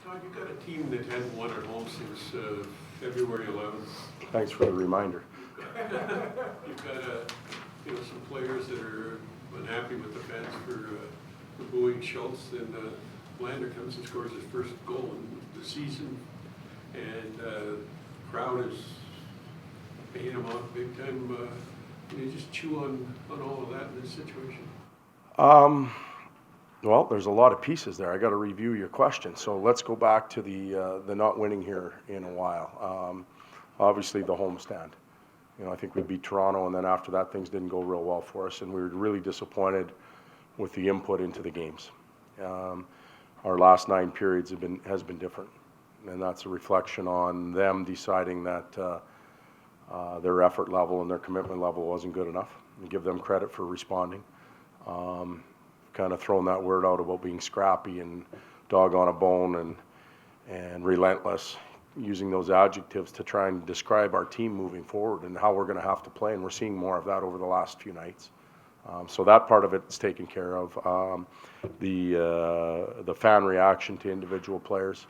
Todd, you've got a team that hasn't won at home since February 11th. Thanks for the reminder. You've got some players that are unhappy with the fans for booing Schultz, and Lander comes and scores his first goal in the season, and crowd is paying him off big time. Can you just chew on all of that in this situation? Well, there's a lot of pieces there. I got to review your question. So let's go back to the not winning here in a while. Obviously, the homestand. I think we beat Toronto, and then after that, things didn't go real well for us, and we were really disappointed with the input into the games. Our last 9 periods has been different, and that's a reflection on them deciding that their effort level and their commitment level wasn't good enough. And give them credit for responding. Kind of throwing that word out about being scrappy and dog on a bone and relentless, using those adjectives to try and describe our team moving forward and how we're going to have to play, and we're seeing more of that over the last few nights. So that part of it's taken care of. The fan reaction to individual players,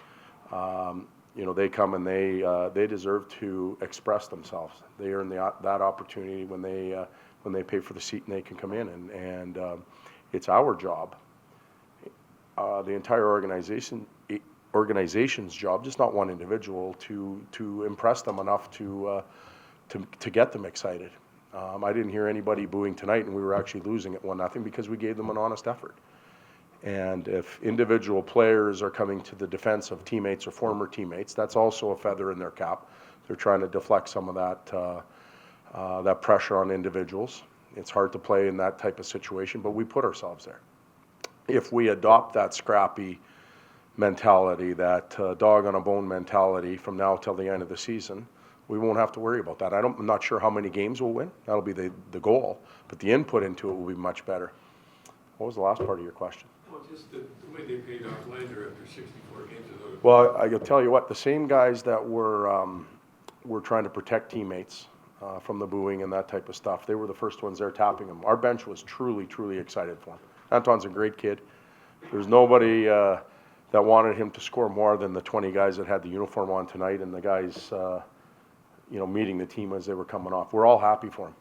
they come and they deserve to express themselves. They earn that opportunity when they pay for the seat and they can come in, and it's our job, the entire organization's job, just not one individual, to impress them enough to get them excited. I didn't hear anybody booing tonight, and we were actually losing at 1-0 because we gave them an honest effort. And if individual players are coming to the defense of teammates or former teammates, that's also a feather in their cap. They're trying to deflect some of that pressure on individuals. It's hard to play in that type of situation, but we put ourselves there. If we adopt that scrappy mentality, that dog on a bone mentality from now till the end of the season, we won't have to worry about that. I'm not sure how many games we'll win. That'll be the goal, but the input into it will be much better. What was the last part of your question? Well, just the way they paid off Lander after 64 games. Well, I can tell you what, the same guys that were trying to protect teammates from the booing and that type of stuff, they were the first ones there tapping him. Our bench was truly, truly excited for him. Anton's a great kid. There's nobody that wanted him to score more than the 20 guys that had the uniform on tonight and the guys, meeting the team as they were coming off. We're all happy for him.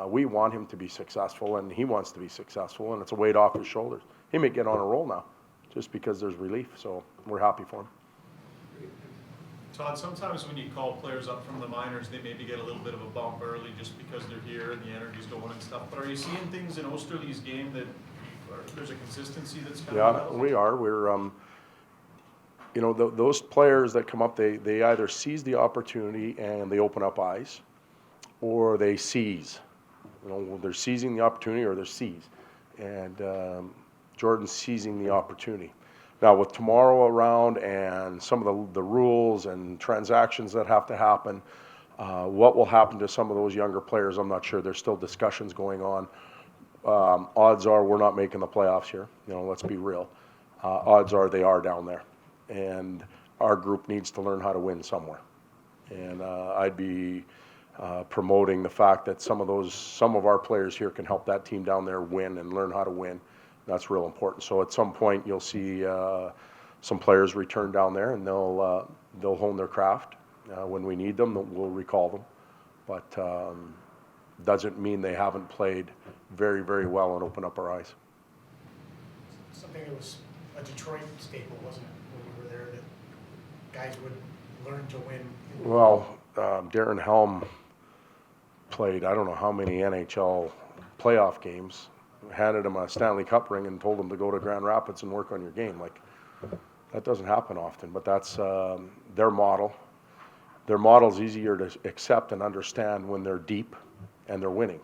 We want him to be successful, and he wants to be successful, and it's a weight off his shoulders. He may get on a roll now just because there's relief, so we're happy for him. Todd, sometimes when you call players up from the minors, they maybe get a little bit of a bump early just because they're here and the energy's going and stuff. But are you seeing things in Osterley's game that there's a consistency that's coming out? Yeah, we are. We're, those players that come up, they either seize the opportunity and they open up eyes, or they seize. They're seizing the opportunity or they're seized. And Jordan's seizing the opportunity. Now, with tomorrow around and some of the rules and transactions that have to happen, what will happen to some of those younger players, I'm not sure. There's still discussions going on. Odds are we're not making the playoffs here. Let's be real. Odds are they are down there. And our group needs to learn how to win somewhere. And I'd be promoting the fact that some of our players here can help that team down there win and learn how to win. That's real important. So at some point you'll see some players return down there, and they'll hone their craft. When we need them, we'll recall them. But doesn't mean they haven't played very, very well and opened up our eyes. Something that was a Detroit staple, wasn't it, when you were there, that guys would learn to win? Well, Darren Helm played I don't know how many NHL playoff games, handed him a Stanley Cup ring and told him to go to Grand Rapids and work on your game. Like, that doesn't happen often, but that's their model. Their model's easier to accept and understand when they're deep and they're winning.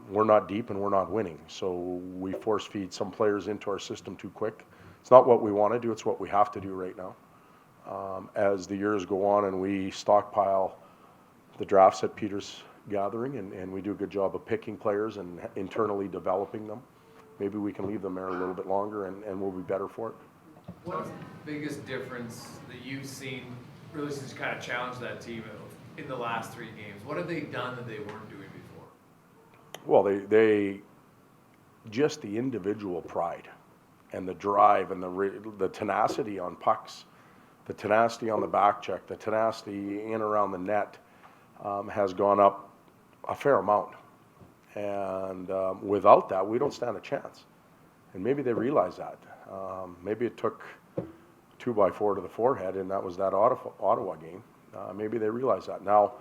We're not deep and we're not winning, so we force feed some players into our system too quick. It's not what we want to do, it's what we have to do right now. As the years go on and we stockpile the drafts at Peter's gathering, and we do a good job of picking players and internally developing them, maybe we can leave them there a little bit longer and we'll be better for it. What's the biggest difference that you've seen really since you kind of challenged that team in the last 3 games? What have they done that they weren't doing before? Well, they just the individual pride and the drive and the tenacity on pucks, the tenacity on the back check, the tenacity in around the net has gone up a fair amount. And without that, we don't stand a chance. And maybe they realize that. Maybe it took 2x4 to the forehead, and that was that Ottawa game. Maybe they realize that. Now,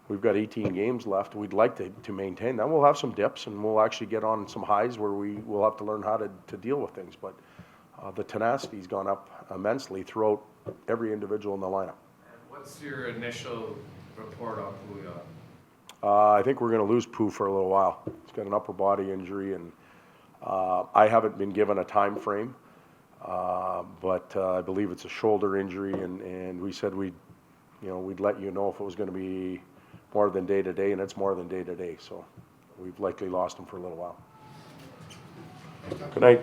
we've got 18 games left. We'd like to maintain that. We'll have some dips, and we'll actually get on some highs where we will have to learn how to deal with things. But the tenacity's gone up immensely throughout every individual in the lineup. And what's your initial report on Pouliot? I think we're going to lose Pooh for a little while. He's got an upper body injury, and I haven't been given a time frame, but I believe it's a shoulder injury, and we said we'd let you know if it was going to be more than day to day, and it's more than day to day. So we've likely lost him for a little while. Good night.